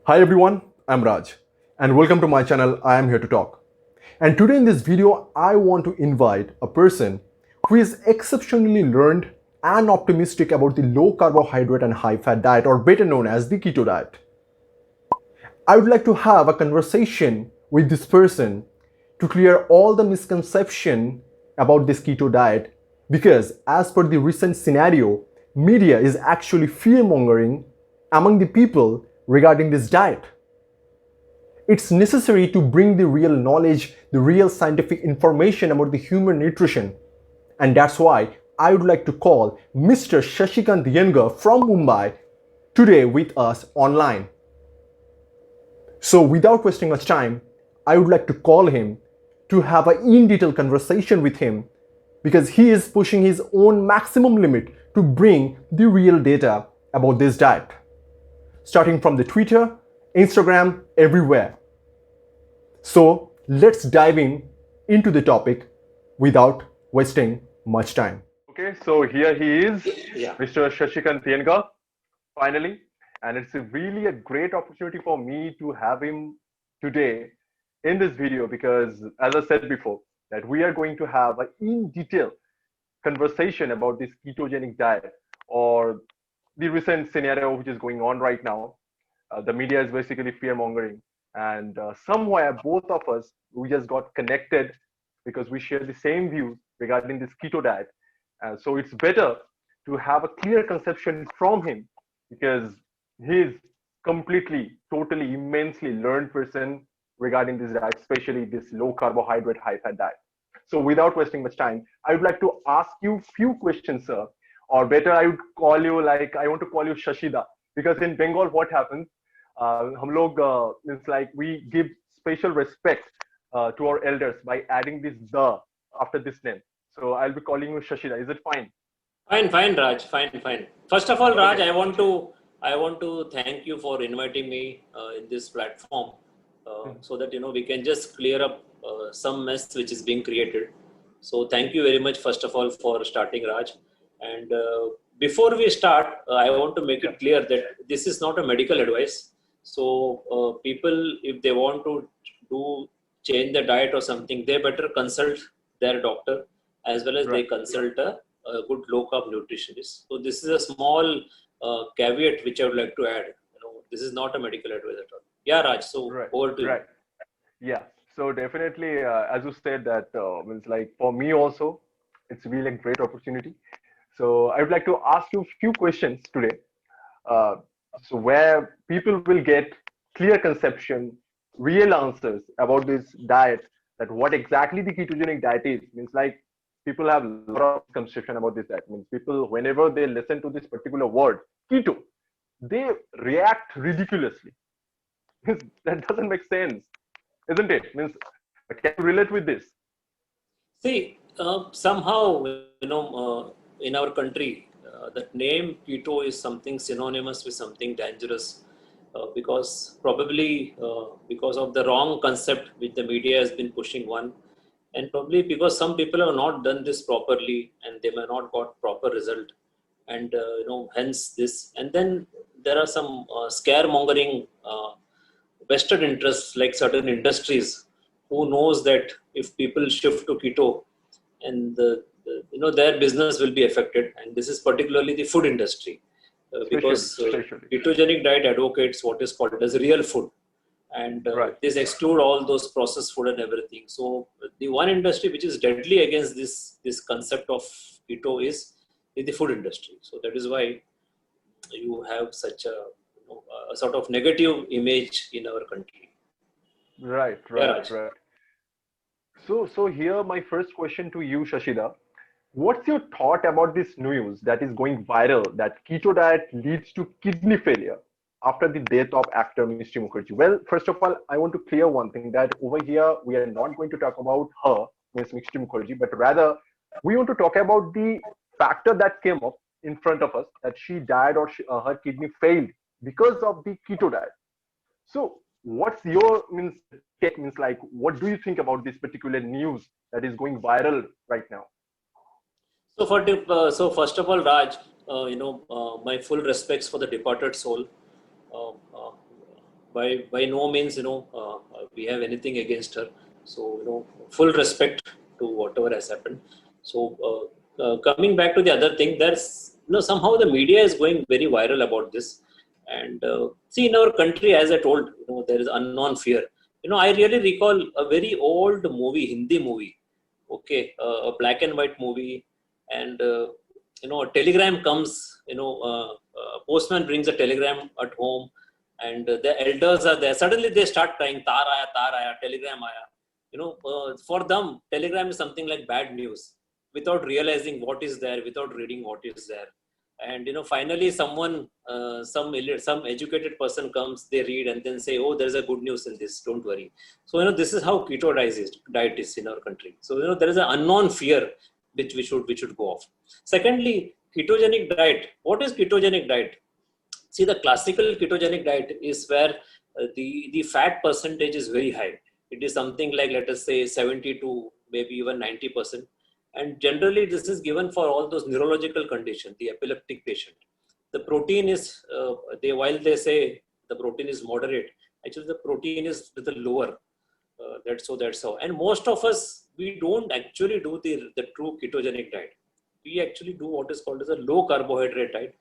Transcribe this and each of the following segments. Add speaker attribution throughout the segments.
Speaker 1: Hi everyone, I'm Raj and welcome to my channel I am here to talk. And today in this video I want to invite a person who is exceptionally learned and optimistic about the low carbohydrate and high fat diet, or better known as the keto diet. I would like to have a conversation with this person to clear all the misconception about this keto diet, because as per the recent scenario, media is actually fear mongering among the people regarding this diet. It's necessary to bring the real knowledge, the real scientific information about the human nutrition. And that's why I would like to call Mr. Shashikant Iyengar from Mumbai today with us online. So without wasting much time, I would like to call him to have an in-detail conversation with him, because he is pushing his own maximum limit to bring the real data about this diet. Starting from the Twitter, Instagram, everywhere. So let's dive into the topic without wasting much time. Okay, so here he is,
Speaker 2: Yeah.
Speaker 1: Mr. Shashikant Iyengar, finally. And it's really a great opportunity for me to have him today in this video, because as I said before, that we are going to have an in detail conversation about this ketogenic diet, or the recent scenario which is going on right now. The media is basically fear mongering, and somewhere both of us, we just got connected because we share the same views regarding this keto diet. So it's better to have a clear conception from him, because he's completely, totally, immensely learned person regarding this diet, especially this low carbohydrate, high fat diet. So without wasting much time, I would like to ask you few questions, sir. Or better, I would call you, like, I want to call you Shashida, because in Bengal, what happens? हम लोग it's like we give special respect to our elders by adding this the after this name. So I'll be calling you Shashida. Is it fine?
Speaker 2: Fine, Raj. Fine. First of all, Raj,
Speaker 1: Okay.
Speaker 2: I want to thank you for inviting me in this platform, so that we can just clear up some mess which is being created. So thank you very much, first of all, for starting, Raj. And before we start, I want to make
Speaker 1: Yeah.
Speaker 2: it clear that this is not a medical advice. So people, if they want to do change the diet or something, they better consult their doctor, as well as they
Speaker 1: Right.
Speaker 2: consult a good low carb nutritionist. So this is a small caveat which I would like to add. This is not a medical advice at all. Yeah, Raj. So
Speaker 1: Right.
Speaker 2: over to you.
Speaker 1: Right. Yeah. So definitely, as you said, that means like for me also, it's really a great opportunity. So I would like to ask you a few questions today. Uh, so where people will get clear conception, real answers about this diet, that what exactly the ketogenic diet is. Means like people have a lot of misconception about this diet. Means people, whenever they listen to this particular word, keto, they react ridiculously. That doesn't make sense, isn't it? Means can you relate with this?
Speaker 2: See, somehow, in our country, that name keto is something synonymous with something dangerous, because probably because of the wrong concept which the media has been pushing one, and probably because some people have not done this properly and they may not got proper result, and hence this. And then there are some scaremongering vested interests like certain industries who knows that if people shift to keto, and their business will be affected, and this is particularly the food industry,
Speaker 1: Especially,
Speaker 2: because
Speaker 1: especially.
Speaker 2: ketogenic diet advocates what is called as real food, and
Speaker 1: Right.
Speaker 2: this exclude all those processed food and everything. So the one industry which is deadly against this concept of keto is the food industry. So that is why you have such a sort of negative image in our country.
Speaker 1: Right,
Speaker 2: Yeah,
Speaker 1: right,
Speaker 2: Raj.
Speaker 1: right. So here my first question to you, Shashida. What's your thought about this news that is going viral, that keto diet leads to kidney failure after the death of actor Mr. Mukherjee? Well, first of all, I want to clear one thing, that over here we are not going to talk about her, Ms. Mr. Mukherjee, but rather we want to talk about the factor that came up in front of us, that she died, or her kidney failed because of the keto diet. So what's your means take, means like what do you think about this particular news that is going viral right now?
Speaker 2: So first of all, Raj, my full respects for the departed soul. Uh, uh, by no means, we have anything against her. So, full respect to whatever has happened. So, coming back to the other thing, there's, somehow the media is going very viral about this. And see, in our country, as I told, there is unknown fear. I really recall a very old movie, Hindi movie, okay, a black and white movie. And a telegram comes, postman brings a telegram at home, and the elders are there. Suddenly they start crying, tar aaya, telegram aaya. For them, telegram is something like bad news, without realizing what is there, without reading what is there. And finally someone, some educated person comes, they read and then say, oh, there's a good news in this, don't worry. So this is how keto diet is in our country. So there is an unknown fear which we should go off. Secondly, ketogenic diet. What is ketogenic diet? See, the classical ketogenic diet is where the fat percentage is very high. It is something like, let us say, 70 to maybe even 90%. And generally, this is given for all those neurological conditions, the epileptic patient. The protein is, while they say the protein is moderate, actually the protein is little lower. That's how. And most of us, we don't actually do the true ketogenic diet. We actually do what is called as a low carbohydrate diet,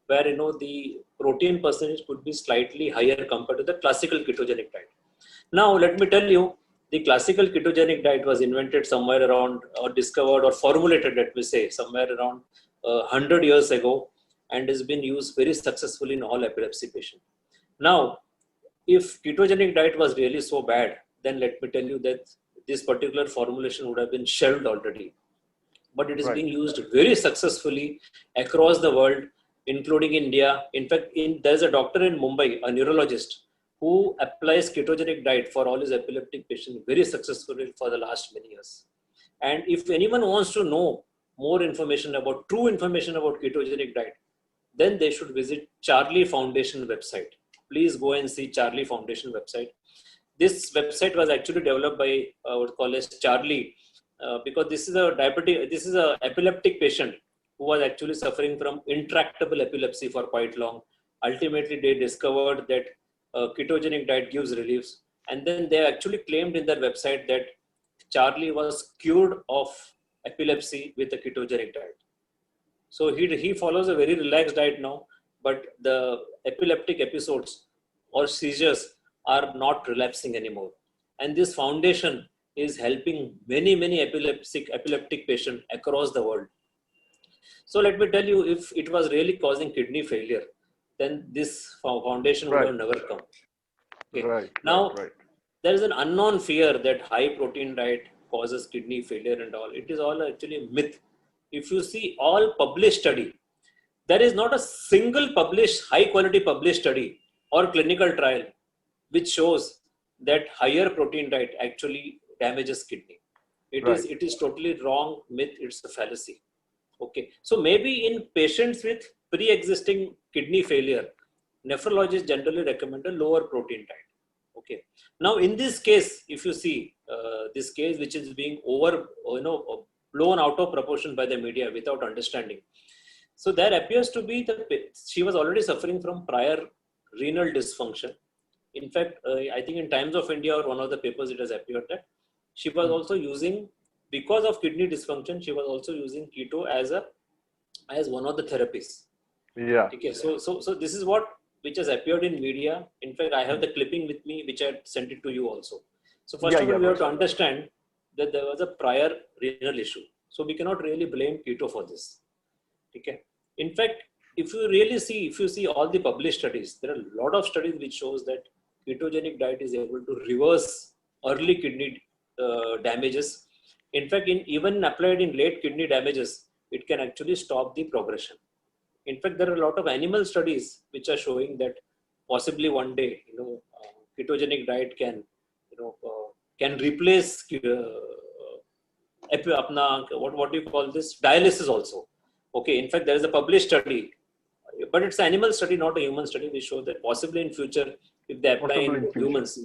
Speaker 2: where the protein percentage could be slightly higher compared to the classical ketogenic diet. Now, let me tell you, the classical ketogenic diet was invented somewhere around, or discovered or formulated, let me say, somewhere around 100 years ago, and has been used very successfully in all epilepsy patients. Now, if ketogenic diet was really so bad, then let me tell you that this particular formulation would have been shelved already. But it is being used very successfully across the world, including India. In fact, there's a doctor in Mumbai, a neurologist, who applies ketogenic diet for all his epileptic patients very successfully for the last many years. And if anyone wants to know more information about, true information about ketogenic diet, then they should visit Charlie Foundation website. Please go and see Charlie Foundation website. This website was actually developed by what call as Charlie, because this is a epileptic patient who was actually suffering from intractable epilepsy for quite long. Ultimately, they discovered that ketogenic diet gives reliefs, and then they actually claimed in their website that Charlie was cured of epilepsy with a ketogenic diet. So he follows a very relaxed diet now, but the epileptic episodes or seizures are not relapsing anymore. And this foundation is helping many epileptic patients across the world. So let me tell you, if it was really causing kidney failure, then this foundation would have never come. Okay. Now, there is an unknown fear that high protein diet causes kidney failure and all. It is all actually a myth. If you see all published study, there is not a single high quality published study or clinical trial which shows that higher protein diet actually damages kidney. It is totally wrong myth. It's a fallacy. Okay. So maybe in patients with pre-existing kidney failure, nephrologists generally recommend a lower protein diet. Okay. Now, in this case, if you see this case, which is being blown out of proportion by the media without understanding. So there appears to be she was already suffering from prior renal dysfunction. In fact, I think in Times of India or one of the papers, it has appeared that she was also using, because of kidney dysfunction, she was also using keto as one of the therapies.
Speaker 1: Yeah.
Speaker 2: Okay. So this is which has appeared in media. In fact, I have the clipping with me, which I sent it to you also. So first of all, we have to understand that there was a prior renal issue. So we cannot really blame keto for this. Okay. In fact, if you see all the published studies, there are a lot of studies which shows that ketogenic diet is able to reverse early kidney damages. In fact, even applied in late kidney damages, it can actually stop the progression. In fact, there are a lot of animal studies which are showing that possibly one day, ketogenic diet can replace what do you call this, dialysis also. Okay. In fact, there is a published study, but it's an animal study, not a human study. We show that possibly in future, if they apply in humans.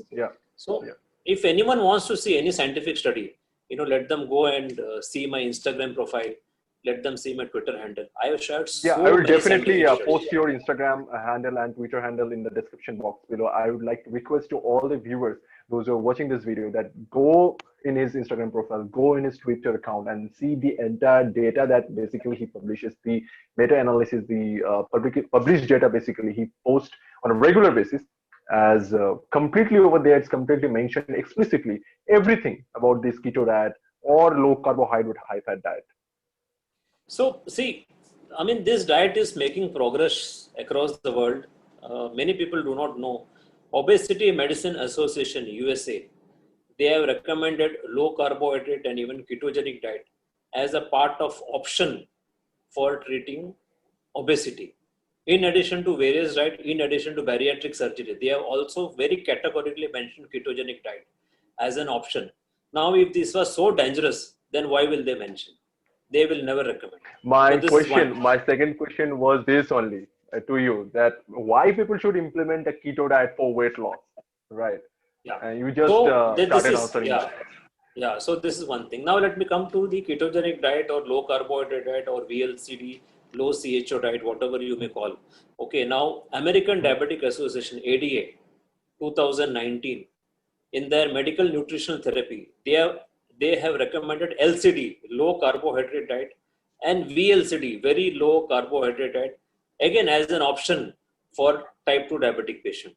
Speaker 2: So if anyone wants to see any scientific study, let them go and see my Instagram profile. let them see my Twitter handle. I have shared
Speaker 1: Yeah, I
Speaker 2: so
Speaker 1: will
Speaker 2: many
Speaker 1: definitely
Speaker 2: scientific studies.
Speaker 1: post your Instagram handle and Twitter handle in the description box below. I would like to request to all the viewers, those who are watching this video, that go in his Instagram profile, go in his Twitter account, and see the entire data that basically he publishes, the meta-analysis, the published data basically he posts on a regular basis. As completely over there, it's completely mentioned explicitly everything about this keto diet or low carbohydrate, high fat diet.
Speaker 2: So, see, I mean, this diet is making progress across the world. Many people do not know. Obesity Medicine Association USA, they have recommended low carbohydrate and even ketogenic diet as a part of option for treating obesity. In addition to various diet, in addition to bariatric surgery, they have also very categorically mentioned ketogenic diet as an option. Now, if this was so dangerous, then why will they mention? They will never recommend. So
Speaker 1: My
Speaker 2: this is one.
Speaker 1: question, my second question was this only to you, that why people should implement a keto diet for weight loss, right?
Speaker 2: Yeah.
Speaker 1: And you just
Speaker 2: So this
Speaker 1: started
Speaker 2: is,
Speaker 1: answering
Speaker 2: yeah.
Speaker 1: that.
Speaker 2: Yeah, so this is one thing. Now let me come to the ketogenic diet or low carbohydrate diet or VLCD, low CHO diet, whatever you may call. Okay, now American
Speaker 1: Mhm.
Speaker 2: Diabetic Association, ADA, 2019, in their medical nutritional therapy, they have recommended LCD, low carbohydrate diet, and VLCD, very low carbohydrate diet, again as an option for type 2 diabetic patient.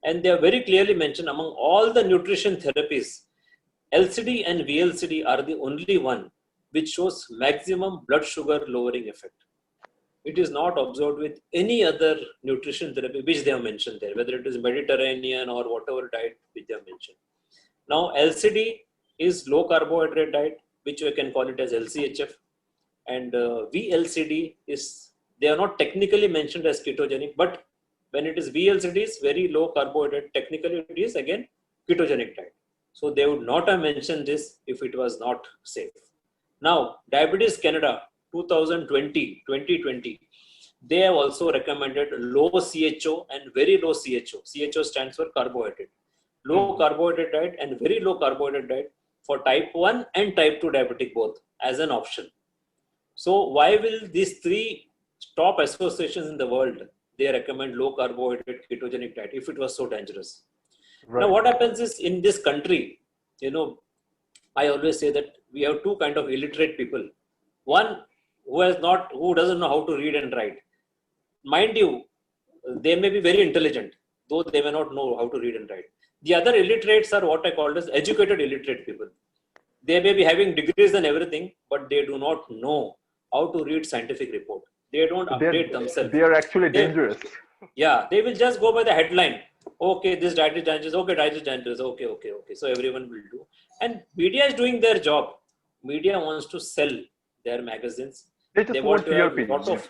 Speaker 2: And they are very clearly mentioned among all the nutrition therapies, LCD and VLCD are the only one which shows maximum blood sugar lowering effect. It is not observed with any other nutrition therapy which they have mentioned there, whether it is Mediterranean or whatever diet which they have mentioned. Now, LCD is low carbohydrate diet, which we can call it as LCHF, and VLCD is, they are not technically mentioned as ketogenic, but when it is VLCD, is very low carbohydrate. Technically, it is again ketogenic diet. So they would not have mentioned this if it was not safe. Now, Diabetes Canada 2020, they have also recommended low CHO and very low CHO. CHO stands for carbohydrate. Low
Speaker 1: Mhm.
Speaker 2: carbohydrate diet and very low carbohydrate diet for type 1 and type 2 diabetic both as an option. So why will these three top associations in the world, they recommend low carbohydrate ketogenic diet if it was so dangerous? Now
Speaker 1: Right.
Speaker 2: what happens is in this country, you know, I always say that we have two kind of illiterate people. One who doesn't know how to read and write. Mind you, they may be very intelligent, though they may not know how to read and write. The other illiterates are what I call as educated illiterate people. They may be having degrees and everything, but they do not know how to read scientific report. They don't
Speaker 1: So they're
Speaker 2: update themselves.
Speaker 1: they are actually
Speaker 2: They,
Speaker 1: dangerous.
Speaker 2: yeah, they will just go by the headline. Okay, this diet is dangerous. Okay, diet is dangerous. Okay, okay, okay. So everyone will do. And media is doing their job. Media wants to sell their magazines.
Speaker 1: They
Speaker 2: They
Speaker 1: just
Speaker 2: want
Speaker 1: want
Speaker 2: to have
Speaker 1: TRP,
Speaker 2: lot
Speaker 1: means
Speaker 2: of,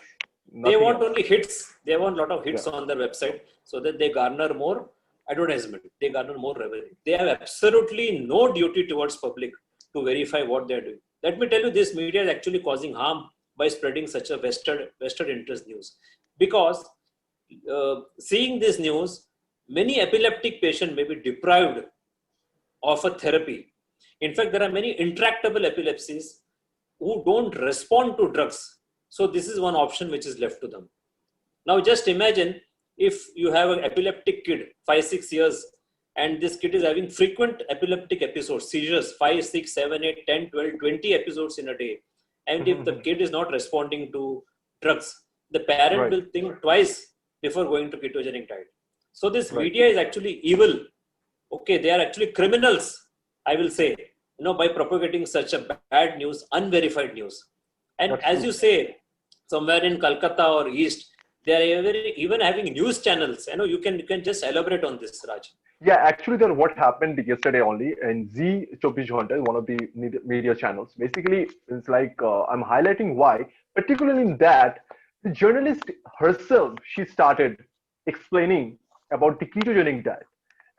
Speaker 2: they
Speaker 1: nothing
Speaker 2: want
Speaker 1: else.
Speaker 2: only hits. They want lot of
Speaker 1: Yeah,
Speaker 2: hits on their website so that they garner more advertisement. They garner more revenue. They have absolutely no duty towards public to verify what they're doing. Let me tell you, this media is actually causing harm by spreading such a vested interest news. Because seeing this news, many epileptic patients may be deprived of a therapy. In fact, there are many intractable epilepsies who don't respond to drugs. So this is one option which is left to them. Now just imagine if you have an epileptic kid, 5, 6 years, and this kid is having frequent epileptic episodes, seizures, 5, 6, 7, 8, 10, 12, 20 episodes in a day. And if the kid is not responding to drugs, the parent
Speaker 1: right,
Speaker 2: will think twice before going to ketogenic diet. So this
Speaker 1: right.
Speaker 2: media is actually evil. Okay, they are actually criminals, I will say, by propagating such a bad news, unverified news. And
Speaker 1: That's
Speaker 2: as
Speaker 1: true.
Speaker 2: you say, somewhere in Calcutta or East, they are even having news channels. You can just elaborate on this, Raj.
Speaker 1: Yeah, actually, then what happened yesterday only in Z 24 Ghante, one of the media channels. Basically, it's like I'm highlighting why, particularly in that the journalist herself, she started explaining about the ketogenic diet,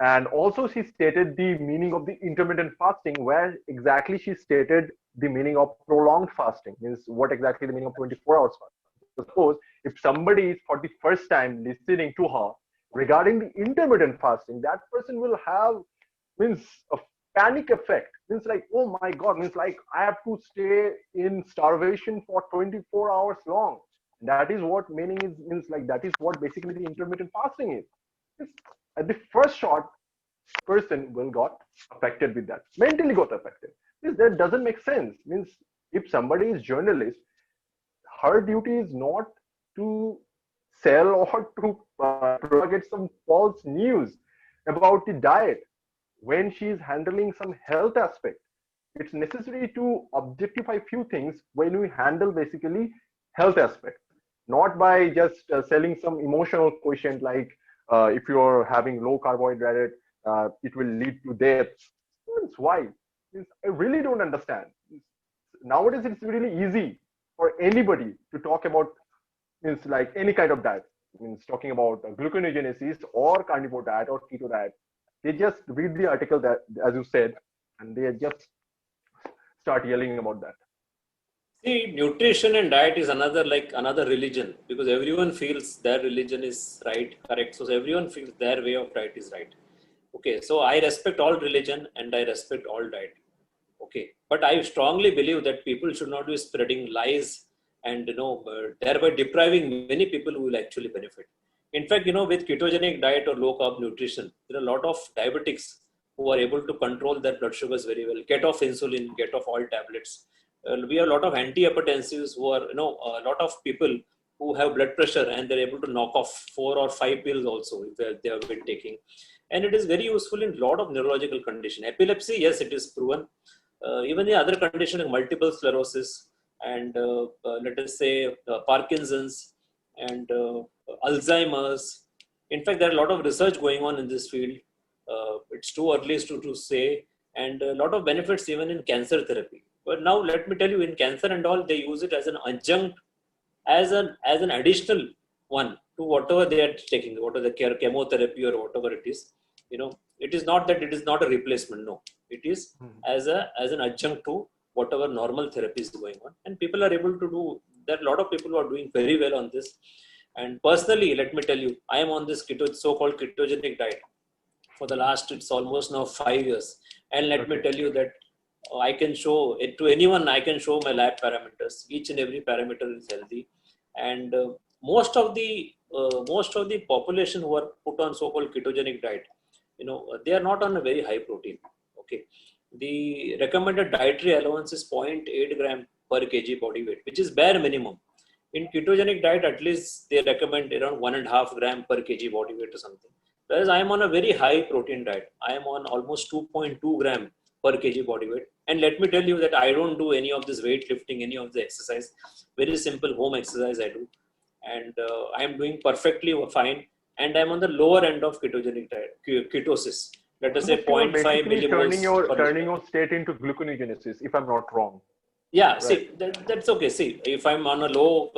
Speaker 1: and also she stated the meaning of the intermittent fasting, where exactly she stated the meaning of prolonged fasting, means what exactly the meaning of 24 hours fasting. So suppose if somebody is for the first time listening to her regarding the intermittent fasting, that person will have, means panic effect. Means like, oh my God, means like I have to stay in starvation for 24 hours long. That is what meaning is, means like that is what basically the intermittent fasting is. It's, at the first shot, person will got affected with that, mentally got affected. Means that doesn't make sense. Means if somebody is journalist, her duty is not to sell or to propagate some false news about the diet when she is handling some health aspect. It's necessary to objectify few things when we handle basically health aspect, not by just selling some emotional quotient like if you're having low carbohydrate, it will lead to death. That's why. I really don't understand. Nowadays, it's really easy for anybody to talk about means like any kind of diet. Means talking about gluconeogenesis or carnivore diet or keto diet. They just read the article that, as you said, and they just start yelling about that.
Speaker 2: See, nutrition and diet is another religion, because everyone feels their religion is right, correct. So everyone feels their way of diet is right. Okay, so I respect all religion and I respect all diet. Okay, but I strongly believe that people should not be spreading lies and thereby depriving many people who will actually benefit. In fact, with ketogenic diet or low carb nutrition, there are a lot of diabetics who are able to control their blood sugars very well, get off insulin, get off all tablets. We have a lot of antihypertensives who are, a lot of people who have blood pressure and they're able to knock off 4 or 5 pills also if they have been taking. And it is very useful in a lot of neurological condition. Epilepsy, yes, it is proven. Even the other condition like multiple sclerosis and let us say Parkinson's and Alzheimer's. In fact, there are a lot of research going on in this field. It's too early to say, and a lot of benefits even in cancer therapy. But now let me tell you, in cancer and all, they use it as an adjunct, as an additional one to whatever they are taking, whatever the chemotherapy or whatever it is. It is not that it is not a replacement. No, it is as an adjunct to whatever normal therapy is going on, and people are able to do. There are a lot of people who are doing very well on this. And personally, let me tell you, I am on this so-called ketogenic diet for the last, it's almost now 5 years. And let me
Speaker 1: Okay.
Speaker 2: tell you that I can show it to anyone. I can show my lab parameters. Each and every parameter is healthy, and most of the population who are put on so-called ketogenic diet, they are not on a very high protein. Okay, the recommended dietary allowance is zero point 0.8 gram per kg body weight, which is bare minimum. In ketogenic diet, at least they recommend around 1.5 gram per kg body weight or something. Whereas I am on a very high protein diet. I am on almost 2.2 gram per kg body weight. And let me tell you that I don't do any of this weightlifting, any of the exercise. Very simple home exercise I do. And I am doing perfectly fine. And I'm on the lower end of ketogenic diet, ketosis. Let us say
Speaker 1: Almost you are
Speaker 2: zero point 0.5
Speaker 1: basically turning
Speaker 2: millimoles
Speaker 1: your
Speaker 2: per
Speaker 1: turning
Speaker 2: liter.
Speaker 1: your state into gluconeogenesis, if I'm not wrong.
Speaker 2: Yeah,
Speaker 1: Right.
Speaker 2: see, that's okay. See, if I'm on a low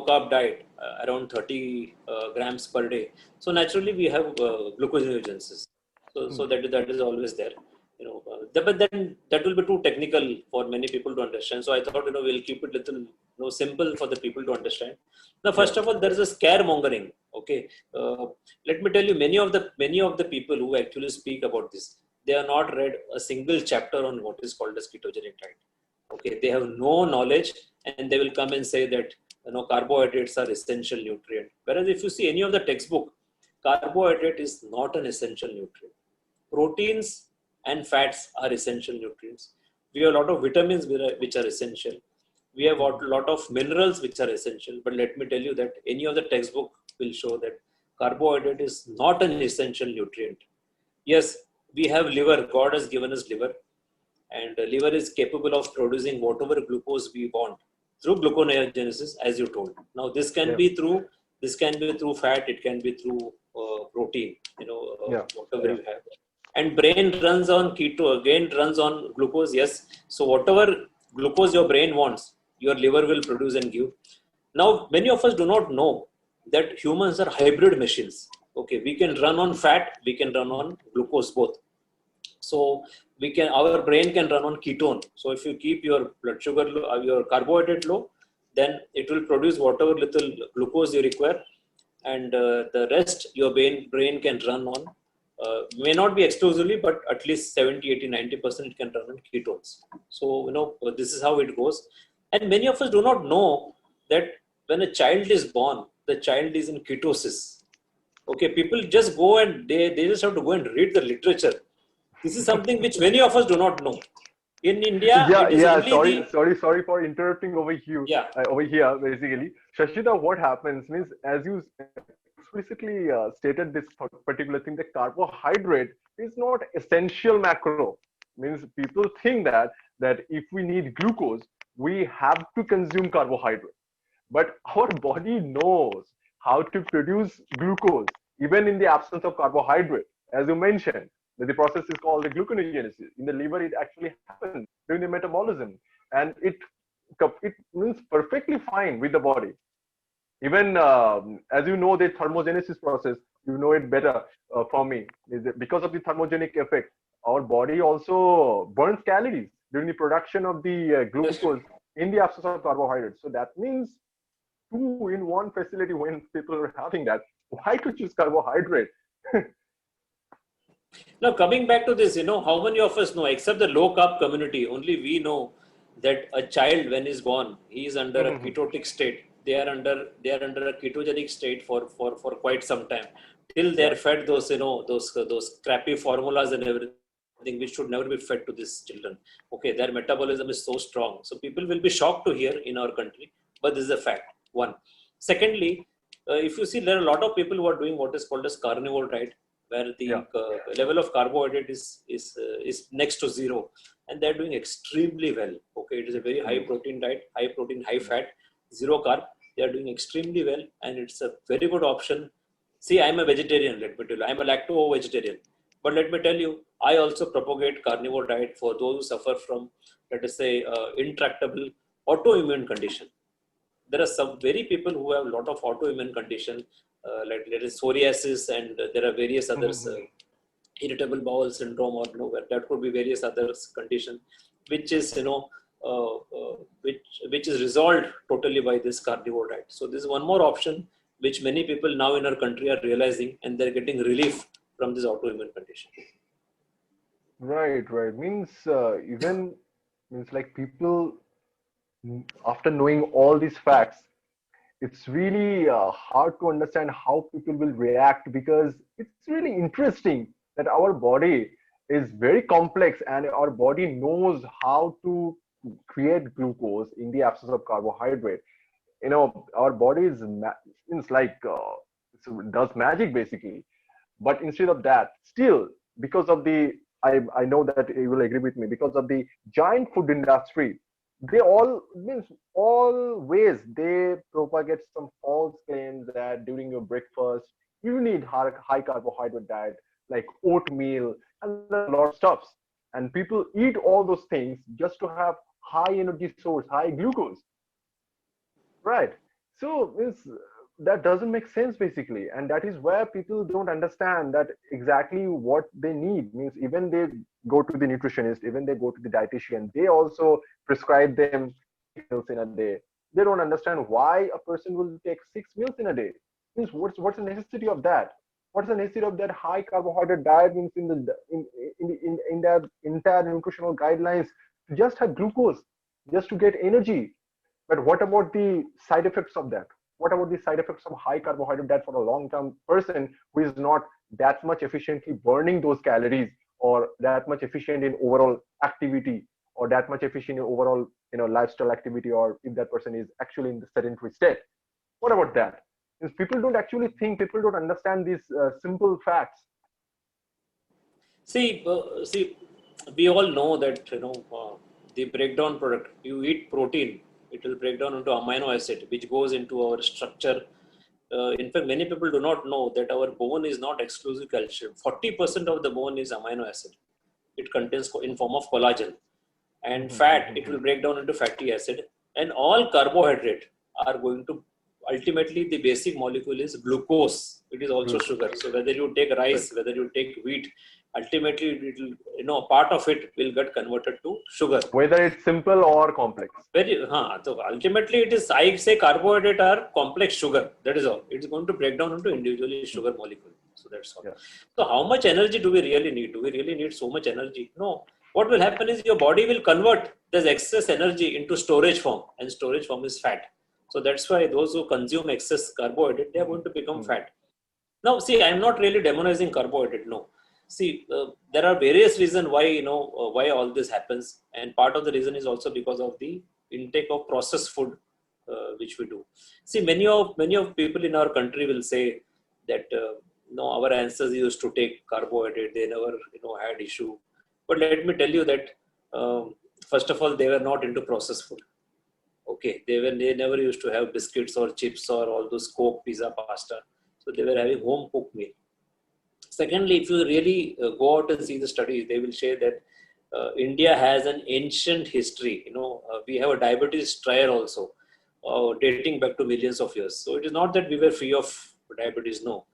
Speaker 2: carb diet, around 30 grams per day, so naturally we have gluconeogenesis. So that is always there. But then that will be too technical for many people to understand. So I thought we'll keep it little simple for the people to understand. Now,
Speaker 1: Yeah.
Speaker 2: first of all, there is a scaremongering. Okay, let me tell you, many of the people who actually speak about this, they have not read a single chapter on what is called as ketogenic diet. Okay, they have no knowledge, and they will come and say that carbohydrates are essential nutrient. Whereas if you see any of the textbook, carbohydrate is not an essential nutrient. Proteins and fats are essential nutrients. We have a lot of vitamins which are essential. We have a lot of minerals which are essential. But let me tell you that any of the textbook will show that carbohydrate is not an essential nutrient. Yes, we have liver. God has given us liver, and liver is capable of producing whatever glucose we want through gluconeogenesis, as you told. Now
Speaker 1: Yeah.
Speaker 2: this can be through fat, it can be through protein,
Speaker 1: Yeah.
Speaker 2: whatever
Speaker 1: Yeah.
Speaker 2: you have. And brain runs on keto, again runs on glucose. Yes, so whatever glucose your brain wants, your liver will produce and give. Now many of us do not know that humans are hybrid machines. Okay, we can run on fat, we can run on glucose both. So our brain can run on ketone. So if you keep your blood sugar low, your carbohydrate low, then it will produce whatever little glucose you require, and the rest your brain can run on may not be exclusively, but at least 70, 80, 90% it can run on ketones. So, this is how it goes. And many of us do not know that when a child is born, the child is in ketosis. Okay, people just go and they just have to go and read the literature. This is something which many of us do not know. In India,
Speaker 1: Yeah,
Speaker 2: it is
Speaker 1: yeah.
Speaker 2: only
Speaker 1: Sorry,
Speaker 2: the,
Speaker 1: sorry, sorry for interrupting
Speaker 2: yeah,
Speaker 1: over here, basically. Shashida, what happens means, as you explicitly stated this particular thing, the carbohydrate is not essential macro. Means people think that if we need glucose, we have to consume carbohydrate. But our body knows how to produce glucose even in the absence of carbohydrate. As you mentioned, the process is called the gluconeogenesis. In the liver, it actually happens during the metabolism, and it means perfectly fine with the body. Even as you know, the thermogenesis process, you know it better for me, is that because of the thermogenic effect, our body also burns calories during the production of the
Speaker 2: that's true.
Speaker 1: glucose in the absence of carbohydrates. So that means two in one facility when people are having that. Why to choose carbohydrate?
Speaker 2: Now, coming back to this, how many of us know, except the low carb community, only we know that a child, when he's born, he is under a ketotic state. They are under a ketogenic state for quite some time, till
Speaker 1: Yeah.
Speaker 2: they're fed those, those crappy formulas and everything, which should never be fed to these children. Okay, their metabolism is so strong. So people will be shocked to hear in our country, but this is a fact. One. Secondly, if you see, there are a lot of people who are doing what is called as carnivore diet, where
Speaker 1: Yeah.
Speaker 2: the level of carbohydrate is next to zero, and they're doing extremely well. Okay, it is a very high
Speaker 1: Mm.
Speaker 2: protein diet, high protein, high fat, zero carb. They are doing extremely well, and it's a very good option. See, I'm a vegetarian. Let me tell you, I'm a lacto vegetarian. But let me tell you, I also propagate carnivore diet for those who suffer from, let us say, intractable autoimmune condition. There are some very people who have a lot of autoimmune condition, like there is psoriasis, and there are various others,
Speaker 1: Mhm.
Speaker 2: irritable bowel syndrome, or that could be various other condition, which is which is resolved totally by this carnivore diet. So this is one more option which many people now in our country are realizing, and they're getting relief from this autoimmune condition.
Speaker 1: Right, right. Means even means like people after knowing all these facts, it's really hard to understand how people will react because it's really interesting that our body is very complex and our body knows how to create glucose in the absence of carbohydrate. Our body it's like does magic basically. But instead of that, still, because of I know that you will agree with me, because of the giant food industry, they all means always they propagate some false claims that during your breakfast you need high carbohydrate diet like oatmeal and a lot of stuffs. And people eat all those things just to have high energy source, high glucose. Right. So that doesn't make sense basically, and that is where people don't understand that exactly what they need. Means even they go to the nutritionist, even they go to the dietitian, they also prescribe them 8 meals in a day. They don't understand why a person will take 6 meals in a day. Means what's the necessity of that? What's the necessity of that high carbohydrate diet? Means in their entire nutritional guidelines to just have glucose, just to get energy. But what about the side effects of that? What about the side effects of high carbohydrate diet for a long-term person who is not that much efficiently burning those calories or that much efficient in overall activity or that much efficient in overall lifestyle activity, or if that person is actually in the sedentary state? What about that? Because people don't actually think, people don't understand these simple facts.
Speaker 2: See, we all know that the breakdown product. You eat protein, it will break down into amino acid, which goes into our structure. In fact, many people do not know that our bone is not exclusive calcium. 40% of the bone is amino acid. It contains in form of collagen, and fat. It will break down into fatty acid, and all carbohydrate are going to ultimately the basic molecule is glucose. It is also
Speaker 1: Glucose.
Speaker 2: sugar. So whether you take
Speaker 1: Right.
Speaker 2: rice, whether you take wheat, ultimately it will, part of it will get converted to sugar.
Speaker 1: Whether it's simple or complex.
Speaker 2: So ultimately it is, I say, carbohydrate are complex sugar. That is all. It's going to break down into individually sugar molecule. So that's all.
Speaker 1: Yeah.
Speaker 2: So how much energy do we really need? Do we really need so much energy? No. What will happen is your body will convert this excess energy into storage form, and storage form is fat. So that's why those who consume excess carbohydrate, they are going to become fat. Now, see, I'm not really demonizing carbohydrate. No, see, there are various reasons why why all this happens, and part of the reason is also because of the intake of processed food, which we do. See, many of people in our country will say that no, our ancestors used to take carbohydrate; they never had issue. But let me tell you that first of all, they were not into processed food. Okay, they never used to have biscuits or chips or all those Coke, pizza, pasta. So they were having home cooked meal. Secondly, if you really go out and see the studies, they will say that India has an ancient history. We have a diabetes trial also, dating back to millions of years. So it is not that we were free of diabetes. No,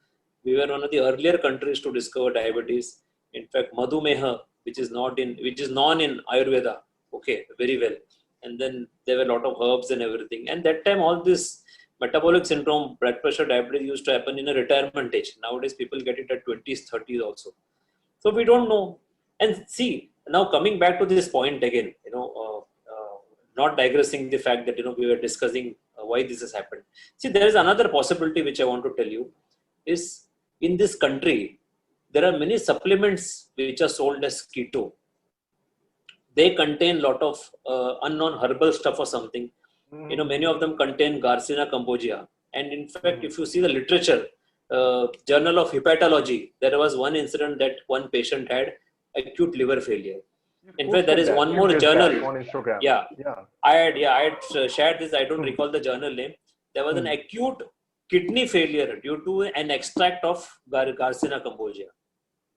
Speaker 2: we were one of the earlier countries to discover diabetes. In fact, Madhumeha, which is known in Ayurveda, okay, very well. And then there were a lot of herbs and everything. And that time, all this metabolic syndrome, blood pressure, diabetes used to happen in a retirement age. Nowadays, people get it at 20s, 30s also. So we don't know. And see, now coming back to this point again, not digressing the fact that, we were discussing why this has happened. See, there is another possibility which I want to tell you is in this country, there are many supplements which are sold as keto. They contain lot of unknown herbal stuff or something. Many of them contain Garcinia cambogia. And in fact, if you see the literature, Journal of Hepatology, there was one incident that one patient had acute liver failure.
Speaker 1: You
Speaker 2: In fact, there
Speaker 1: posted
Speaker 2: is
Speaker 1: that
Speaker 2: one
Speaker 1: few
Speaker 2: more
Speaker 1: days back
Speaker 2: journal.
Speaker 1: on Instagram.
Speaker 2: Yeah,
Speaker 1: Yeah.
Speaker 2: I had shared this. I don't
Speaker 1: Hmm.
Speaker 2: recall the journal name. There was an
Speaker 1: Hmm.
Speaker 2: acute kidney failure due to an extract of Garcinia cambogia.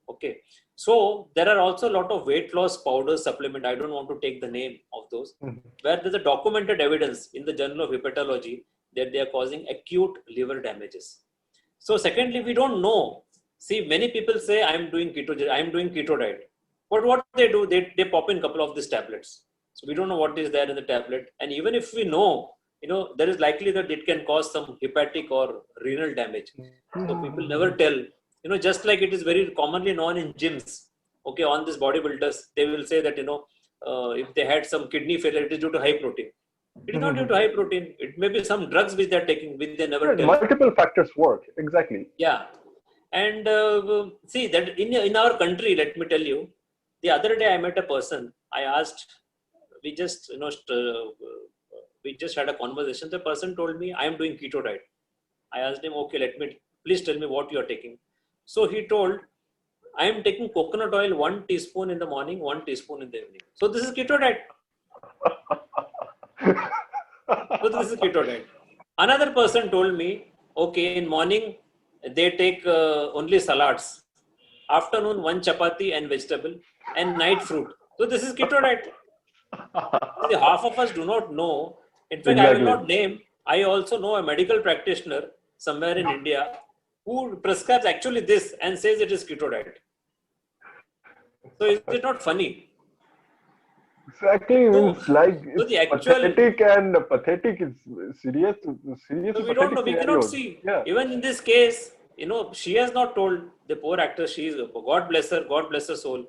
Speaker 2: Okay, so there are also a lot of weight loss powder supplement. I don't want to take the name of those,
Speaker 1: Hmm.
Speaker 2: where there's a documented evidence in the Journal of Hepatology that they are causing acute liver damages. So secondly, we don't know. See, many people say I'm doing keto diet. But what they do, they pop in a couple of these tablets. So we don't know what is there in the tablet. And even if we know, there is likely that it can cause some hepatic or renal damage. So people never tell, just like it is very commonly known in gyms. Okay, on these bodybuilders, they will say that, if they had some kidney failure, it is due to high protein. It is not due to high protein. It may be some drugs which they are taking, which they never
Speaker 1: Yeah,
Speaker 2: tell.
Speaker 1: multiple factors work. Exactly.
Speaker 2: Yeah, and see that in our country, let me tell you, the other day I met a person. I asked, we just we just had a conversation. The person told me I am doing keto diet. I asked him, okay, please tell me what you are taking. So he told, I am taking coconut oil 1 teaspoon in the morning, 1 teaspoon in the evening. So this is keto diet. So this is keto diet. Another person told me, okay, in morning they take only salads, afternoon one chapati and vegetable, and night fruit. So this is keto diet. See, half of us do not know. In fact, I will
Speaker 1: Exactly.
Speaker 2: not name. I also know a medical practitioner somewhere in India who prescribes actually this and says it is keto diet. So is it not funny?
Speaker 1: Exactly.
Speaker 2: So,
Speaker 1: Means like
Speaker 2: so
Speaker 1: it's
Speaker 2: the actual.
Speaker 1: pathetic and pathetic. It's serious, serious
Speaker 2: So
Speaker 1: to
Speaker 2: we don't
Speaker 1: pathetic
Speaker 2: know. We cannot
Speaker 1: scenarios.
Speaker 2: see.
Speaker 1: Yeah.
Speaker 2: Even in this case, she has not told the poor actress. She is God bless her. God bless her soul.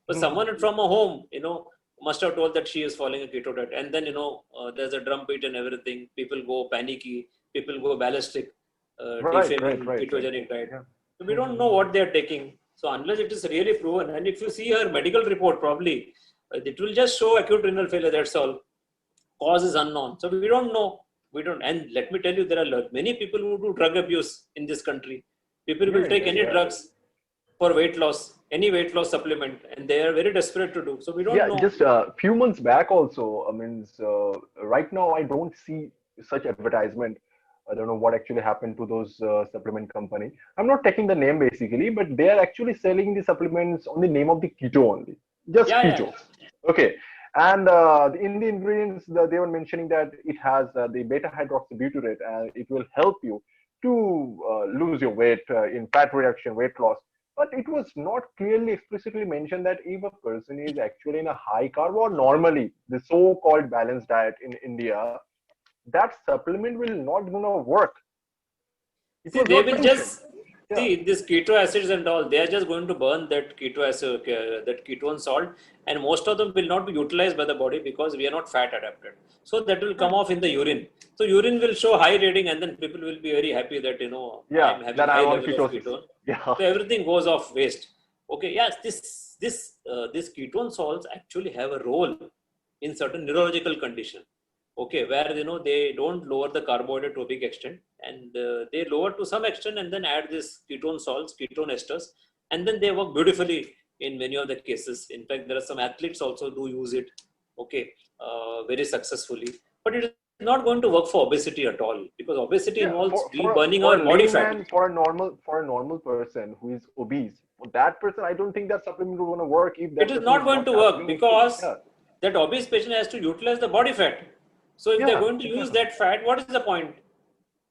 Speaker 2: But someone from a home, must have told that she is following a keto diet. And then there's a drum beat and everything. People go panicky. People go ballistic,
Speaker 1: Right. Right.
Speaker 2: defaming
Speaker 1: Right. Right.
Speaker 2: ketogenic diet.
Speaker 1: Yeah.
Speaker 2: So we don't know what they are taking. So unless it is really proven, and if you see her medical report, probably it will just show acute renal failure. That's all. Cause is unknown. So we don't know. We don't. And let me tell you, there are many people who do drug abuse in this country. People will
Speaker 1: Yeah.
Speaker 2: take
Speaker 1: Yeah.
Speaker 2: any
Speaker 1: Yeah.
Speaker 2: drugs for weight loss, any weight loss supplement, and they are very desperate to do. So we don't
Speaker 1: Yeah,
Speaker 2: know.
Speaker 1: just a few months back also, I mean, right now I don't see such advertisement. I don't know what actually happened to those supplement company. I'm not taking the name basically, but they are actually selling the supplements on the name of the keto only, just
Speaker 2: Yeah, yeah.
Speaker 1: keto. Okay, and in the ingredients, they were mentioning that it has the beta hydroxybutyrate, and it will help you to lose your weight in fat reduction, weight loss. But it was not clearly explicitly mentioned that if a person is actually in a high carb or normally the so-called balanced diet in India, that supplement will not gonna work. It
Speaker 2: See,
Speaker 1: was
Speaker 2: they
Speaker 1: not
Speaker 2: will
Speaker 1: mentioned.
Speaker 2: just.
Speaker 1: Yeah.
Speaker 2: See, these keto acids and all, they are just going to burn that keto acid, that ketone salt, and most of them will not be utilized by the body because we are not fat adapted. So that will come off in the urine. So urine will show high reading, and then people will be very happy that I
Speaker 1: Yeah,
Speaker 2: am having
Speaker 1: that
Speaker 2: high
Speaker 1: I'm on
Speaker 2: level of
Speaker 1: ketosis.
Speaker 2: ketone.
Speaker 1: Yeah.
Speaker 2: So everything goes off waste. Okay, yes, this ketone salts actually have a role in certain neurological condition. Okay, where they don't lower the carbohydrate to a big extent, and they lower to some extent, and then add this ketone salts, ketone esters, and then they work beautifully in many of the cases. In fact, there are some athletes also do use it. Okay, very successfully, but it is not going to work for obesity at all, because obesity
Speaker 1: Yeah,
Speaker 2: involves burning
Speaker 1: for
Speaker 2: our
Speaker 1: a
Speaker 2: body fat.
Speaker 1: layman, for a normal person who is obese, for that person, I don't think that supplement will gonna work if
Speaker 2: It
Speaker 1: that
Speaker 2: is
Speaker 1: person
Speaker 2: not
Speaker 1: is
Speaker 2: going
Speaker 1: not
Speaker 2: to work
Speaker 1: having any food.
Speaker 2: because
Speaker 1: Yeah,
Speaker 2: that obese patient has to utilize the body fat. So if they're
Speaker 1: yeah,
Speaker 2: going to use
Speaker 1: exactly.
Speaker 2: that fat, what is the point?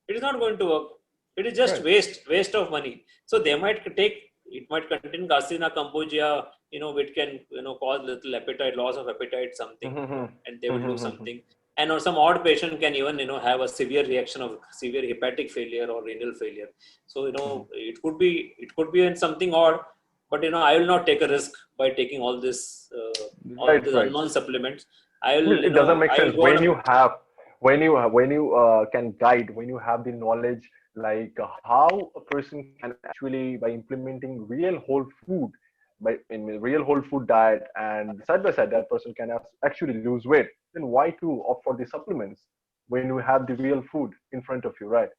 Speaker 2: It is not going to work. It is just
Speaker 1: Right.
Speaker 2: waste of money. So they might it might contain carcina compogia, which can cause little appetite, loss of appetite, something, and they will do something. And or some odd patient can even have a severe reaction of severe hepatic failure or renal failure. So it could be in something odd, but I will not take a risk by taking all
Speaker 1: Right,
Speaker 2: these
Speaker 1: right.
Speaker 2: unknown supplements.
Speaker 1: I mean, it doesn't make
Speaker 2: I will
Speaker 1: sense
Speaker 2: go on
Speaker 1: when
Speaker 2: a
Speaker 1: you can guide, when you have the knowledge, like how a person can actually, by implementing real whole food, by in a real whole food diet, and side by side that person can actually lose weight, then why to opt for the supplements when you have the real food in front of you, right?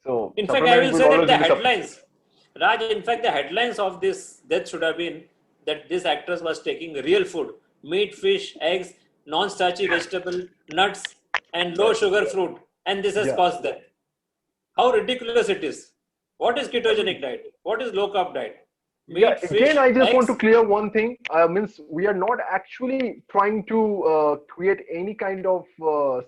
Speaker 1: So
Speaker 2: In fact, I
Speaker 1: supplement
Speaker 2: will
Speaker 1: will
Speaker 2: say that
Speaker 1: always
Speaker 2: the
Speaker 1: be the supplement.
Speaker 2: headlines, Raj, in fact, the headlines of this death should have been that this actress was taking real food, meat, fish, eggs, non-starchy vegetable, nuts, and low
Speaker 1: Right.
Speaker 2: sugar fruit, and this has
Speaker 1: Yeah.
Speaker 2: caused death. How ridiculous it is. What is
Speaker 1: I mean,
Speaker 2: ketogenic diet? What is low carb diet?
Speaker 1: yeah,
Speaker 2: Meat,
Speaker 1: again,
Speaker 2: fish,
Speaker 1: I just want to
Speaker 2: eggs.
Speaker 1: clear one thing. Means we are not actually trying to create any kind of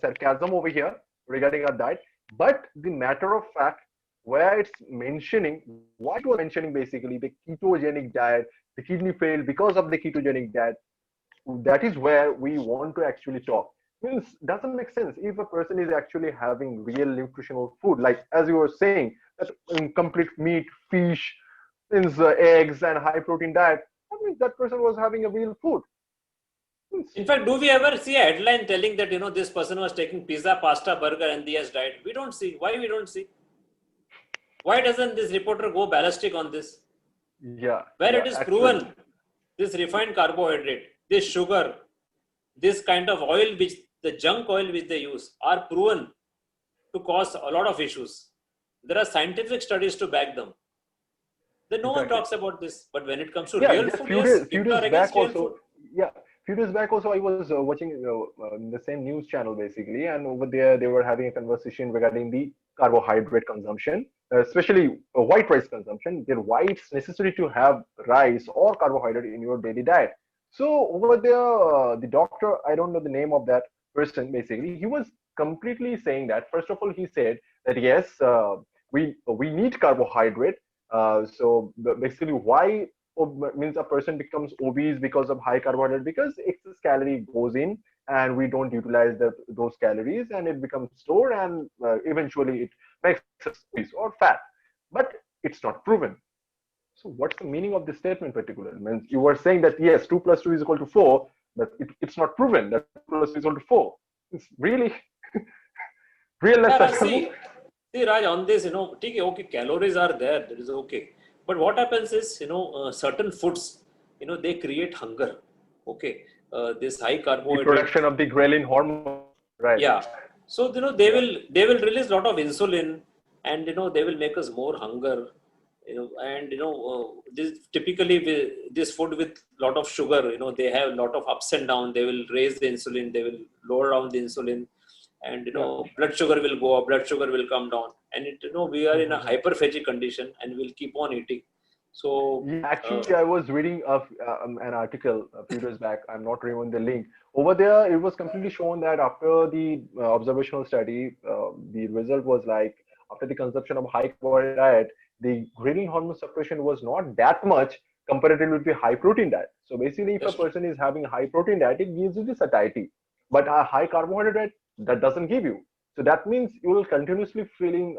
Speaker 1: sarcasm over here regarding our diet, but the matter of fact, where it's mentioning, why it was mentioning basically the ketogenic diet, the kidney failed because of the ketogenic diet. That is where we want to actually talk. Means doesn't make sense if a person is actually having real nutritional food, like as you were saying, that complete meat, fish, means eggs and high protein diet. I mean, that person was having a real food. Means,
Speaker 2: In fact, do we ever see a headline telling that this person was taking pizza, pasta, burger, and he has died? We don't see. Why we don't see? Why doesn't this reporter go ballistic on this?
Speaker 1: yeah,
Speaker 2: Where
Speaker 1: yeah,
Speaker 2: it is
Speaker 1: actually,
Speaker 2: proven this refined carbohydrate, this sugar, this kind of oil, which the junk oil which they use, are proven to cause a lot of issues. There are scientific studies to back them. Then no one
Speaker 1: exactly.
Speaker 2: talks about this. But when it comes to
Speaker 1: Yeah,
Speaker 2: real
Speaker 1: just
Speaker 2: food, yes,
Speaker 1: few
Speaker 2: people are
Speaker 1: days
Speaker 2: against
Speaker 1: back
Speaker 2: real food.
Speaker 1: also. Yeah, few days back also, I was watching the same news channel basically, and over there they were having a conversation regarding the carbohydrate consumption, especially white rice consumption. Then why it's necessary to have rice or carbohydrate in your daily diet. So over there, the doctor, I don't know the name of that person. Basically, he was completely saying that. First of all, he said that yes, we need carbohydrate. Basically, why means a person becomes obese because of high carbohydrate, because excess calorie goes in and we don't utilize those calories and it becomes stored, and eventually it makes us obese or fat, but it's not proven. So what's the meaning of this statement particularly? Means you were saying that yes, 2 plus 2 is equal to 4, but it's not proven that 2 plus 2 is equal to 4. It's really real life
Speaker 2: Yeah, Raj,
Speaker 1: sarcasm.
Speaker 2: see, Raj, on this, okay, calories are there, that is okay. But what happens is, certain foods, they create hunger. Okay, this high
Speaker 1: The
Speaker 2: carbohydrate.
Speaker 1: production of the ghrelin hormone, right?
Speaker 2: Yeah. So they
Speaker 1: Yeah.
Speaker 2: will release a lot of insulin, and they will make us more hunger. And this typically this food with lot of sugar. They have a lot of ups and downs. They will raise the insulin. They will lower down the insulin, and
Speaker 1: Yeah.
Speaker 2: blood sugar will go up. Blood sugar will come down, and we are in a
Speaker 1: Mhm.
Speaker 2: hyperphagic condition, and we'll keep on eating. So.
Speaker 1: Yeah,
Speaker 2: Uh,
Speaker 1: actually, I was reading an article a few days back. I'm not remembering the link. Over there, it was completely shown that after the observational study, the result was like after the consumption of high carbohydrate diet, the ghrelin hormone suppression was not that much comparatively with the high protein diet. So basically, if a
Speaker 2: that's true.
Speaker 1: person is having high protein diet, it gives you the satiety, but a high carbohydrate diet that doesn't give you. So that means you will continuously feeling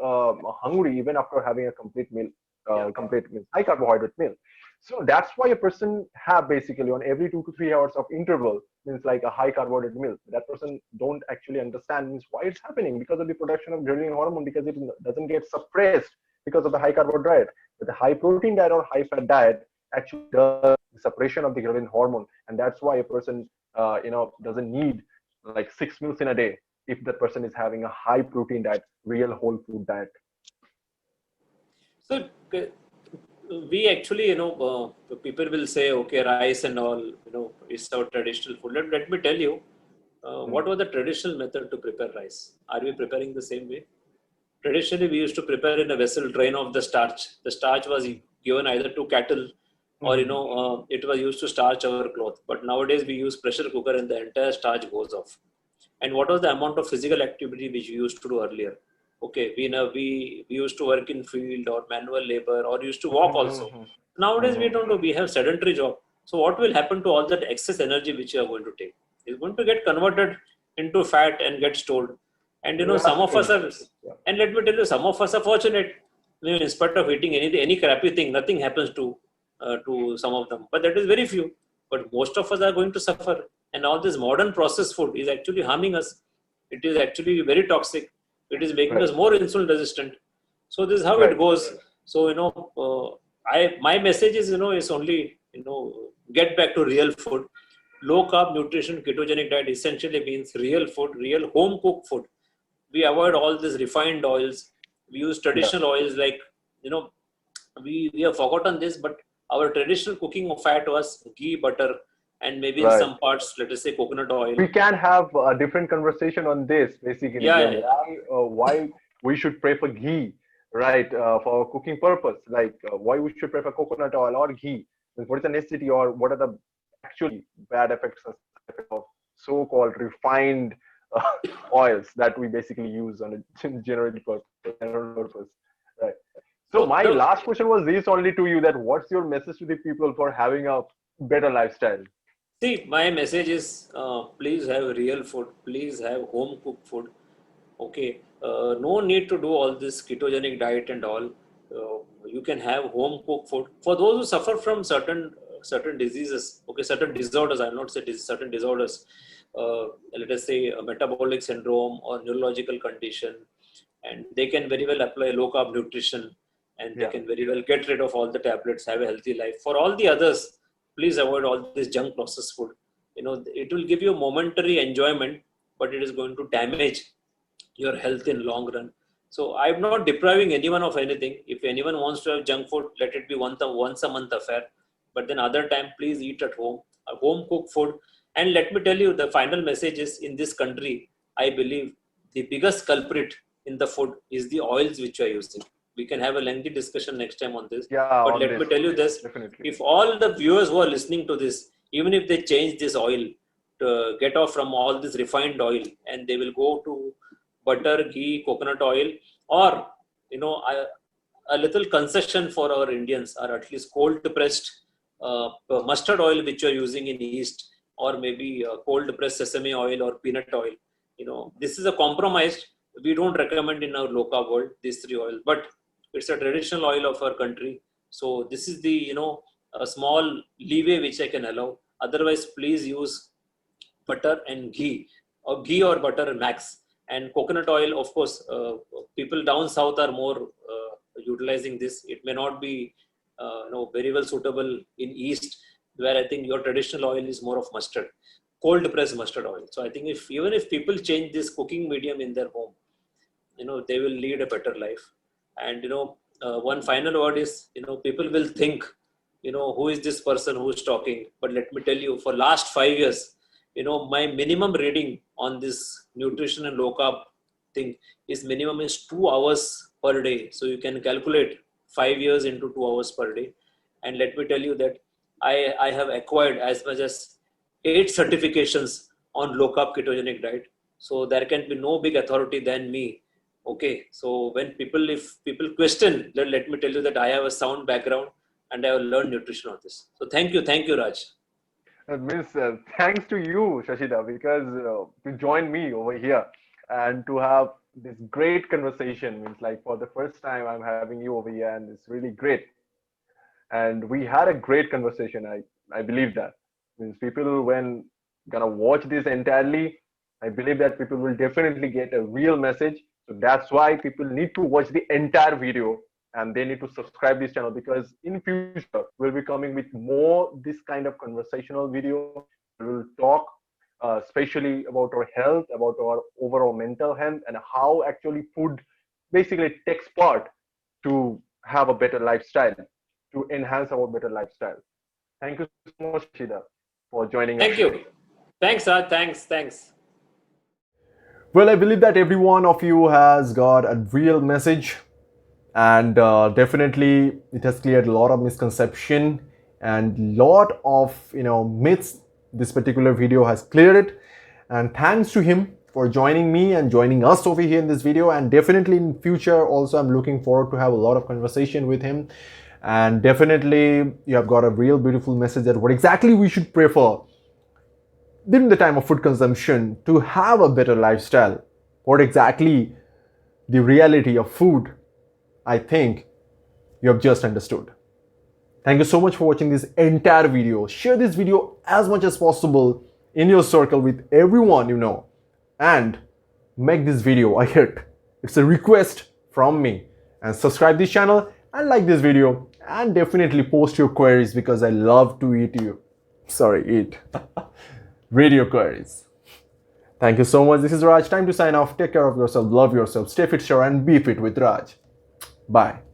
Speaker 1: hungry even after having a complete meal.
Speaker 2: Yeah.
Speaker 1: complete meals, high carbohydrate meal. So that's why a person have basically on every 2 to 3 hours of interval means like a high carbohydrate meal. That person don't actually understand means why it's happening because of the production of ghrelin hormone, because it doesn't get suppressed because of the high carbohydrate. But the high protein diet or high fat diet actually does the suppression of the ghrelin hormone, and that's why a person doesn't need like 6 meals in a day if that person is having a high protein diet, real whole food diet.
Speaker 2: So we actually, people will say, okay, rice and all, is our traditional food. Let me tell you, what
Speaker 1: Mm.
Speaker 2: was the traditional method to prepare rice? Are we preparing the same way? Traditionally, we used to prepare in a vessel, drain off the starch. The starch was given either to cattle or,
Speaker 1: Mhm.
Speaker 2: it was used to starch our cloth. But nowadays, we use pressure cooker and the entire starch goes off. And what was the amount of physical activity which we used to do earlier? Okay, we used to work in field or manual labor or used to walk also.
Speaker 1: Mhm.
Speaker 2: Nowadays, we
Speaker 1: Mhm.
Speaker 2: don't do. We have sedentary job. So what will happen to all that excess energy which you are going to take? It's going to get converted into fat and get stored. And some of us
Speaker 1: Lasting.
Speaker 2: are,
Speaker 1: Yeah.
Speaker 2: and let me tell you, some of us are fortunate. In spite of eating any crappy thing, nothing happens to some of them. But that is very few. But most of us are going to suffer. And all this modern processed food is actually harming us. It is actually very toxic. It is making
Speaker 1: Right.
Speaker 2: us more insulin resistant. So this is how it
Speaker 1: Right.
Speaker 2: goes. So I my message is is only get back to real food. Low carb nutrition ketogenic diet essentially means real food, real home cooked food. We avoid all these refined oils. We use
Speaker 1: Yeah.
Speaker 2: traditional oils like you know we have forgotten this, but our traditional cooking of fat was ghee, butter, and maybe in
Speaker 1: Right.
Speaker 2: some parts, let us say coconut oil.
Speaker 1: We can have a different conversation on this basically.
Speaker 2: Yeah,
Speaker 1: Yeah,
Speaker 2: yeah, yeah.
Speaker 1: why we should prefer ghee, right, for cooking purpose? Like why we should prefer coconut oil or ghee? What is the necessity or what are the actually bad effects and side effects of so-called refined uh, oils that we basically use on a general purpose, right? So
Speaker 2: So
Speaker 1: my
Speaker 2: the
Speaker 1: last question was this only to you, that what's your message to the people for having a better lifestyle?
Speaker 2: See, my message is please have real food, please have home cooked food. Okay, no need to do all this ketogenic diet and all. You can have home cooked food for those who suffer from certain diseases. Okay, certain disorders. I'll not say certain disorders. Let us say a metabolic syndrome or neurological condition, and they can very well apply low carb nutrition, and they
Speaker 1: Yeah.
Speaker 2: can very well get rid of all the tablets, have a healthy life. For all the others, please avoid all this junk processed food. It will give you momentary enjoyment, but it is going to damage your health in long run. So I'm not depriving anyone of anything. If anyone wants to have junk food, let it be once a month affair. But then other time, please eat at home, a home cooked food. And let me tell you, the final message is in this country, I believe the biggest culprit in the food is the oils which you are using. We can have a lengthy discussion next time on this.
Speaker 1: Yeah,
Speaker 2: But
Speaker 1: on
Speaker 2: let me
Speaker 1: this,
Speaker 2: tell you this,
Speaker 1: definitely.
Speaker 2: if all the viewers who are listening to this, even if they change this oil to get off from all this refined oil and they will go to butter, ghee, coconut oil, or a little concession for our Indians are at least cold pressed mustard oil which you are using in East, or maybe cold pressed sesame oil or peanut oil. This is a compromise. We don't recommend in our low carb world these three oils, but it's a traditional oil of our country. So this is the a small leeway which I can allow. Otherwise, please use butter and ghee, or ghee or butter max, and coconut oil. Of course, people down south are more utilizing this. It may not be very well suitable in East, where I think your traditional oil is more of mustard, cold pressed mustard oil. So I think if even if people change this cooking medium in their home, they will lead a better life. And one final word is, people will think, who is this person who is talking? But let me tell you, for last 5 years, my minimum reading on this nutrition and low carb thing is minimum is 2 hours per day. So you can calculate 5 years into 2 hours per day. And let me tell you that I have acquired as much as 8 certifications on low carb ketogenic diet. So there can be no big authority than me. Okay, so if people question, then let me tell you that I have a sound background and I have learned nutrition on this. So thank you, Raj.
Speaker 1: Means thanks to you, Shashida, because to join me over here and to have this great conversation. Means like for the first time I'm having you over here, and it's really great. And we had a great conversation. I believe that means people when gonna watch this entirely, I believe that people will definitely get a real message. So that's why people need to watch the entire video and they need to subscribe this channel, because in future we'll be coming with more this kind of conversational video. We'll talk especially about our health, about our overall mental health, and how actually food basically takes part to have a better lifestyle, to enhance our better lifestyle. Thank you so much, Shida, for joining us
Speaker 2: Thank
Speaker 1: today.
Speaker 2: you. Thanks, Raj. Thanks.
Speaker 1: Well, I believe that every one of you has got a real message, and definitely it has cleared a lot of misconception and lot of myths. This particular video has cleared it, and thanks to him for joining me and joining us over here in this video. And definitely in future also I'm looking forward to have a lot of conversation with him. And definitely you have got a real beautiful message that what exactly we should prefer during the time of food consumption to have a better lifestyle. What exactly the reality of food, I think you have just understood. Thank you so much for watching this entire video. Share this video as much as possible in your circle with everyone you know. And make this video a hit. It's a request from me. And subscribe this channel and like this video. And definitely post your queries, because I love to eat video queries. Thank you so much. This is Raj. Time to sign off. Take care of yourself, love yourself, stay fit, sure, and be fit with Raj. Bye.